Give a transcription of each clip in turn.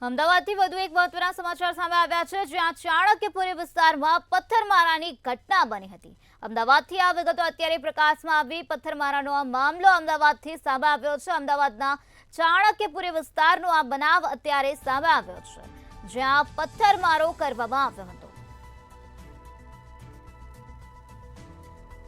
અમદાવાદથી વધુ એક મહત્વના સમાચાર સામે આવ્યા છે, જ્યાં ચાણક્યપુરી વિસ્તારમાં પથ્થરમારાની ઘટના બની હતી। અમદાવાદથી આ વિગતો અત્યારે પ્રકાશમાં આવી। પથ્થરમારાનો આ મામલો અમદાવાદથી સામે આવ્યો છે। અમદાવાદના ચાણક્યપુરી વિસ્તારનો આ બનાવ અત્યારે સામે આવ્યો છે, જ્યાં પથ્થરમારો કરવામાં આવ્યો હતો।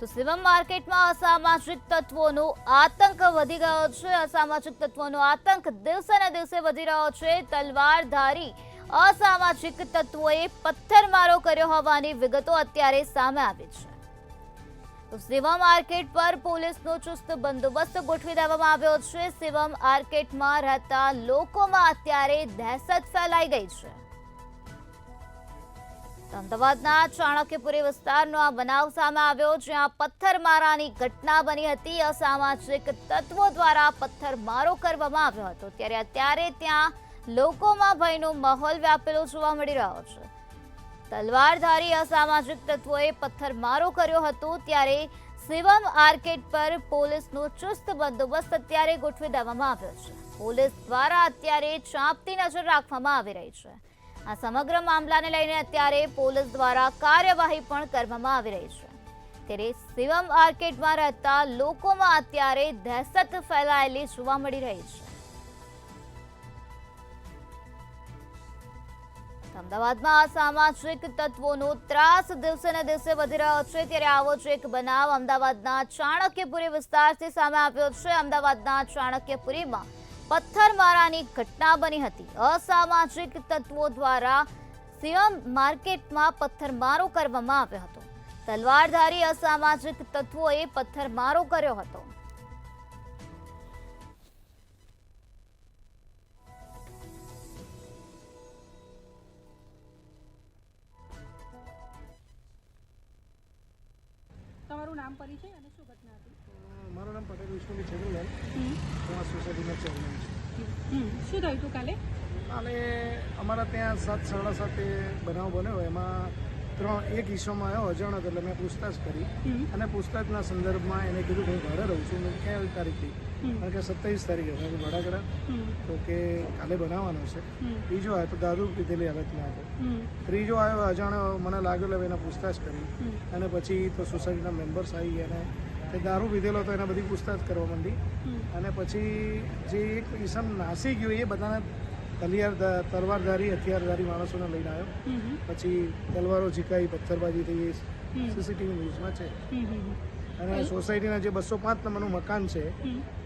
તો શિવમ માર્કેટમાં અસામાજિક તત્વોનો આતંક વધી ગયો છે। અસામાજિક તત્વોનો આતંક દિવસે ને દિવસે વધી રહ્યો છે। તલવારધારી અસામાજિક તત્વોએ પથ્થરમારો કર્યો હોવાની વિગતો અત્યારે સામે આવી છે। તો શિવમ માર્કેટ પર પોલીસનો ચુસ્ત બંદોબસ્ત ગોઠવી દેવામાં આવ્યો છે। શિવમ માર્કેટમાં રહેતા લોકોમાં અત્યારે દહેશત ફેલાઈ ગઈ છે। અમદાવાદના ચાણક્યપુરી વિસ્તારનો આ બનાવ સામે આવ્યો, જ્યાં પથ્થરમારાની ઘટના બની હતી। અસામાજિક તત્વો દ્વારા પથ્થરમારો કરવામાં આવ્યો હતો, ત્યારે અત્યારે ત્યાં લોકોમાં ભયનો માહોલ વ્યાપેલો જોવા મળી રહ્યો છે। તલવારધારી અસામાજિક તત્વોએ પથ્થરમારો કર્યો હતો, ત્યારે શિવમ માર્કેટ પર પોલીસનો ચુસ્ત બંદોબસ્ત અત્યારે ગોઠવી દેવામાં આવ્યો છે। પોલીસ દ્વારા અત્યારે ચાંપતી નજર રાખવામાં આવી રહી છે। આ સમગ્ર મામલાને લઈને અત્યારે પોલીસ દ્વારા કાર્યવાહી પણ કરવામાં આવી રહી છે। ત્યારે શિવમ માર્કેટમાં રહેતા લોકોમાં અત્યારે દહેશત ફેલાયેલી જોવા મળી રહી છે। અમદાવાદમાં અસામાજિક તત્વોનો ત્રાસ દિવસે ને દિવસે વધી રહ્યો છે, ત્યારે આવો જ એક બનાવ અમદાવાદના ચાણક્યપુરી વિસ્તારથી સામે આવ્યો છે। અમદાવાદના ચાણક્યપુરીમાં પથ્થરમારાની ઘટના બની હતી। અસામાજિક તત્વો દ્વારા શિવમ માર્કેટમાં પથ્થરમારો કરવામાં આવ્યો હતો। તલવારધારી અસામાજિક તત્વોએ પથ્થરમારો કર્યો હતો। તમારું નામ પરિચય અને શું ઘટના હતી? મારું નામ પટેલ વિષ્ણુભાઈ છેડુલાલ, હું આ સોસાયટીમાં ચેરમેન છું। શું થયું હતું કાલે? કાલે અમારા ત્યાં 7:30 બનાવ બન્યો। એમાં એક ઈસમમાં આવ્યો અજાણત, એટલે મેં પૂછતાછ કરી અને પૂછતાછના સંદર્ભમાં એને કીધું કે હું ઘરે રહું છું। મેં ક્યાં તારીખથી? કારણ કે 27 તારીખે મેં ભાડાકડા તો કે કાલે બનાવવાનો છે। બીજો આવ્યો તો દારૂ પીધેલી હાલતમાં હતો। ત્રીજો આવ્યો અજાણ્યો, મને લાગ્યો એટલે એના પૂછતાછ કરી અને પછી તો સોસાયટીના મેમ્બર્સ આવી ગયા અને તે દારૂ પીધેલો તો એના બધી પૂછતાછ કરવા માંડી અને પછી જે એક ઈસમ નાસી ગયો એ બધાને તલવારધારી હથિયારધારી માણસોને લઈને આવ્યો। પછી તલવારો ઝીકાઈ, પથ્થરબાજી થઈ, સીસીટીવી ન્યૂઝમાં છે। અને સોસાયટીના જે 205 નંબરનું મકાન છે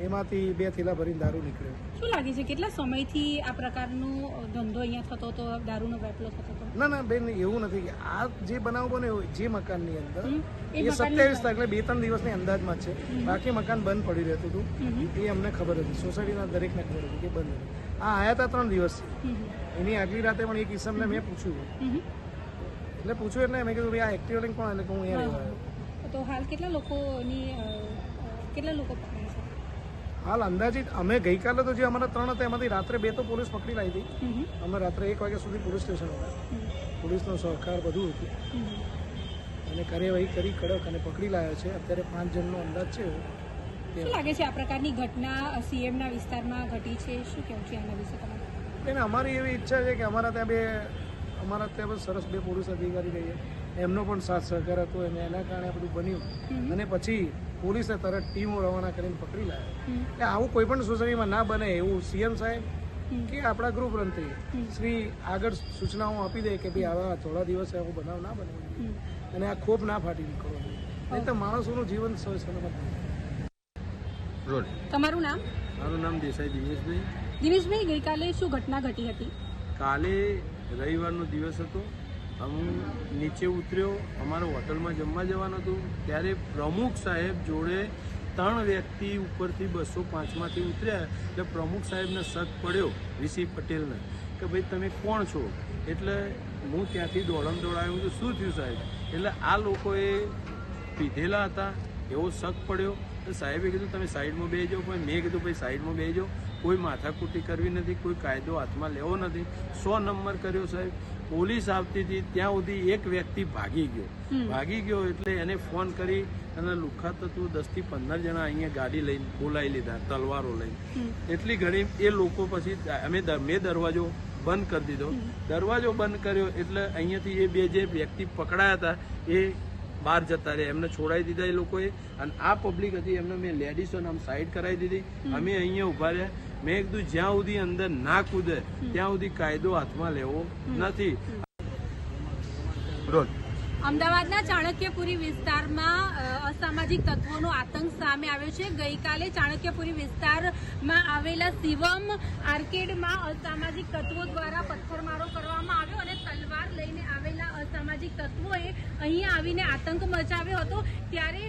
એમાંથી 2 થેલા ભરીને દારૂ નીકળ્યો। શું લાગે છે કેટલા સમયથી આ પ્રકારનો ધંધો અહીંયા થતો હતો, દારૂનો વેપલો થતો હતો? ના બેન, એવું નથી કે આ જે બનાવ બન્યો જે મકાનની અંદર એ 27 તારીખે 2-3 દિવસની અંદાજમાં છે। બાકી મકાન બંધ પડી રહેતું હતું, એ અમને ખબર હતી, સોસાયટીના દરેકને ખબર હતી કે બંધ હતું। આ આવ્યા હતા 3 દિવસ, એની આગલી રાતે પણ એક ઈસમને મેં પૂછ્યું, એટલે મેં કીધું ભાઈ આ એક્ટિવ લઈને કોણ? એટલે હું અહીંયા રહેવા આવ્યો। તો હાલ કેટલા લોકો પકડાય છે? હાલ અંદાજિત અમે ગઈકાલે તો જે અમારા 3 હતા એમાંથી રાત્રે 2 તો પોલીસ પકડી લાવી હતી। અમે રાત્રે 1 વાગ્યા સુધી પોલીસ સ્ટેશન હતા, પોલીસનો સહકાર બધું હતું અને કાર્યવાહી કરી કડક અને પકડી લાવ્યા છે। અત્યારે 5 જણનો અંદાજ છે। શું લાગે છે આ પ્રકારની ઘટના સીએમના વિસ્તારમાં ઘટી છે? શું કહેવું છે આના વિશે તમારે? એને અમારી એવી ઈચ્છા છે કે અમારા ત્યાં સરસ 2 પોલીસ અધિકારી રહીએ, એમનો પણ સાથ સહકાર હતો અને એના કારણે બધું બન્યું અને પછી પોલીસે તરત ટીમો રવાના કરીને પકડી લાવ્યા। એટલે આવું કોઈ પણ સોસાયટીમાં ના બને એવું સીએમ સાહેબ કે આપણા ગૃહમંત્રી શ્રી આગળ સૂચનાઓ આપી દે કે ભાઈ આવા થોડા દિવસે આવું બનાવ ના બને અને આ ખોફ ના ફાટી નીકળવો, નહીં તો માણસોનું જીવન સલામત થાય। તમારું નામ? મારું નામ દેસાઈ દિનેશભાઈ। દિનેશભાઈ, ગઈકાલે શું ઘટના ઘટી હતી? કાલે રવિવારનો દિવસ હતો, હું નીચે ઉતર્યો, અમારે હોટલમાં જમવા જવાનું હતું, ત્યારે પ્રમુખ સાહેબ જોડે 3 વ્યક્તિ ઉપરથી 205માંથી ઉતર્યા। એટલે પ્રમુખ સાહેબને શક પડ્યો વીસી પટેલને કે ભાઈ તમે કોણ છો? એટલે હું ત્યાંથી દોડાવ્યો તો શું થયું સાહેબ? એટલે આ લોકોએ પીધેલા હતા એવો શક પડ્યો। તો સાહેબે કીધું તમે સાઈડમાં બેસી જાઓ, પણ મેં કીધું ભાઈ સાઈડમાં બેસી જાઓ, કોઈ માથાકૂટી કરવી નથી, કોઈ કાયદો હાથમાં લેવો નથી। 100 નંબર કર્યો સાહેબ, પોલીસ આવતી હતી ત્યાં સુધી એક વ્યક્તિ ભાગી ગયો એટલે એને ફોન કરી અને લુખ્ખા તત્વો 10 થી 15 જણા અહીંયા ગાડી લઈને બોલાવી લીધા, તલવારો લઈને। એટલી ઘણી એ લોકો પછી મેં દરવાજો બંધ કરી દીધો. દરવાજો બંધ કર્યો એટલે અહીંયાથી એ બે જે વ્યક્તિ પકડાયા હતા એ બહાર જતા રહ્યા, એમને છોડાવી દીધા એ લોકોએ. અને આ પબ્લિક હતી એમને મેં લેડીઝોને આમ સાઈડ કરાવી દીધી. અમે અહીંયા ઉભા રહ્યા. મેં કીધું જ્યાં સુધી અંદર ના કૂદે ત્યાં સુધી કાયદો હાથમાં લેવો નથી. અમદાવાદના ચાણક્યપુરી વિસ્તારમાં અસામાજિક તત્વોનો આતંક સામે આવ્યો છે. ગઈકાલે ચાણક્યપુરી વિસ્તારમાં આવેલા શિવમ આર્કેડમાં અસામાજિક તત્વો દ્વારા પથ્થરમારો કરવામાં આવ્યો અને તલવાર લઈને આવેલા અસામાજિક તત્વોએ અહીંયા આવીને આતંક મચાવ્યો હતો. ત્યારે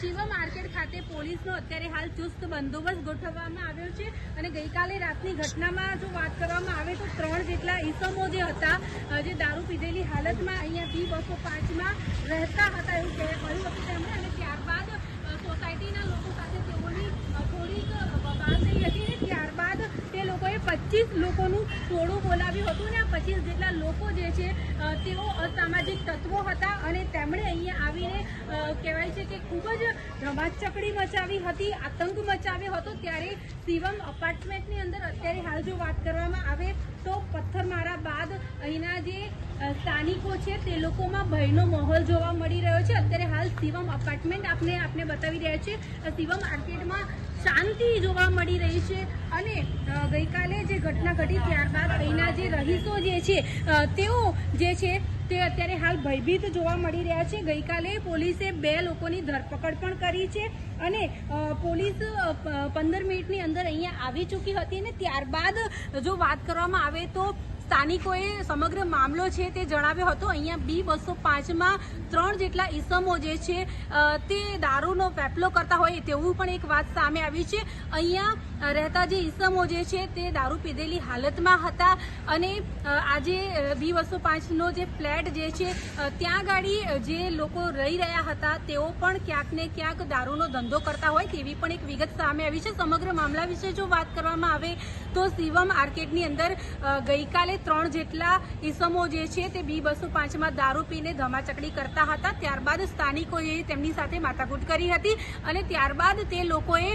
શિવમ આર્કેડ ખાતે પોલીસનો અત્યારે હાલ ચુસ્ત બંદોબસ્ત ગોઠવવામાં આવ્યો છે. અને ગઈકાલે રાતની ઘટનામાં જો વાત કરવામાં આવે તો 3 જેટલા ઈસમો જે હતા જે દારૂ પીધેલી હાલતમાં અહીંયા B205 રહેતા હતા એવું કહ્યું હતું તેમણે. અને ત્યારબાદ સોસાયટીના લોકો સાથે તેઓની થોડીક વાત થઈ હતી અને ત્યારબાદ તે લોકોએ 25 લોકોનું ટોળું બોલાવ્યું હતું. અને આ 25 જેટલા લોકો જે છે તેઓ અસામાજિક તત્વો હતા અને તેમણે અહીંયા આવીને કહેવાય છે કે ખૂબ જ ધમાચકડી મચાવી હતી, આતંક મચાવ્યો હતો. ત્યારે શિવમ અપાર્ટમેન્ટની અંદર અત્યારે હાલ જો વાત કરવામાં આવે તો પથ્થરમારા બાદ અહીંના જે સ્થાનિકો છે તે લોકોમાં ભયનો માહોલ જોવા મળી રહ્યો છે. અત્યારે હાલ શિવમ અપાર્ટમેન્ટ આપને બતાવી રહ્યા છે. શિવમ આર્કેડમાં શાંતિ જોવા મળી રહી છે. અને ગઈકાલે જે ઘટના ઘટી ત્યારબાદ અહીંના જે રહીશો જે છે તેઓ જે છે તે અત્યારે હાલ ભયભીત જોવા મળી રહ્યા છે. ગઈકાલે પોલીસે 2 લોકોની ધરપકડ પણ કરી છે અને પોલીસ 15 મિનિટની અંદર અહીંયા આવી ચૂકી હતી. અને ત્યારબાદ જો વાત કરવામાં આવે તો સ્થાનિકોએ સમગ્ર મામલો છે તે જણાવ્યો હતો. અહીંયા B205માં 3 જેટલા ઈસમો જે છે તે દારૂનો વેપલો કરતા હોય તેવું પણ એક વાત સામે આવી છે. અહીંયા રહેતા જે ઈસમો જે છે તે દારૂ પીધેલી હાલતમાં હતા અને આજે B205નો જે ફ્લેટ જે છે ત્યાં ગાડી જે લોકો રહી રહ્યા હતા તેઓ પણ ક્યાંક ને ક્યાંક દારૂનો ધંધો કરતા હોય તેવી પણ એક વિગત સામે આવી છે. સમગ્ર મામલા વિશે જો વાત કરવામાં આવે તો શિવમ આર્કેડની અંદર ગઈકાલે 3 જેટલા ઈસમો જે છે તે B205માં દારૂ પીને ધમાચકડી કરતા હતા. ત્યારબાદ સ્થાનિકોએ તેમની સાથે માથાકૂટ કરી હતી અને ત્યારબાદ તે લોકોએ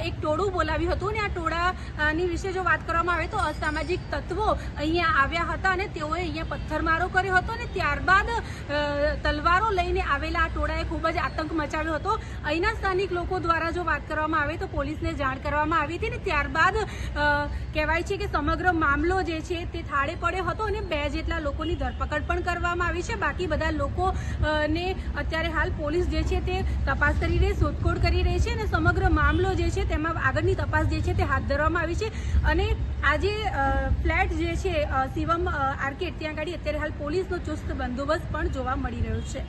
એક ટોળું બોલાવ્યું હતું. અને આ ટોળાની વિશે જો વાત કરવામાં આવે તો અસામાજિક તત્વો અહીંયા આવ્યા હતા અને તેઓએ અહીંયા પથ્થરમારો કર્યો હતો અને ત્યારબાદ તલવારો લઈને આવેલા આ ટોળાએ ખૂબ જ આતંક મચાવ્યો હતો. અહીંના સ્થાનિક લોકો દ્વારા જો વાત કરવામાં આવે તો પોલીસને જાણ કરવામાં આવી હતી અને ત્યારબાદ કહેવાય છે કે સમગ્ર મામલો જે છે તે થાળે પડ્યો હતો અને 2 જેટલા લોકોની ધરપકડ પણ કરવામાં આવી છે. બાકી બધા લોકોને અત્યારે હાલ પોલીસ જે છે તે તપાસ કરી રહી, શોધખોળ કરી રહી છે અને સમગ્ર મામલો જે છે તેમાં આગળની તપાસ જે છે તે હાથ ધરવામાં આવી છે. અને આજે ફ્લેટ જે છે શિવમ આર્કેડ ત્યાં આગળ અત્યારે હાલ પોલીસનો ચુસ્ત બંદોબસ્ત પણ જોવા મળી રહ્યો છે.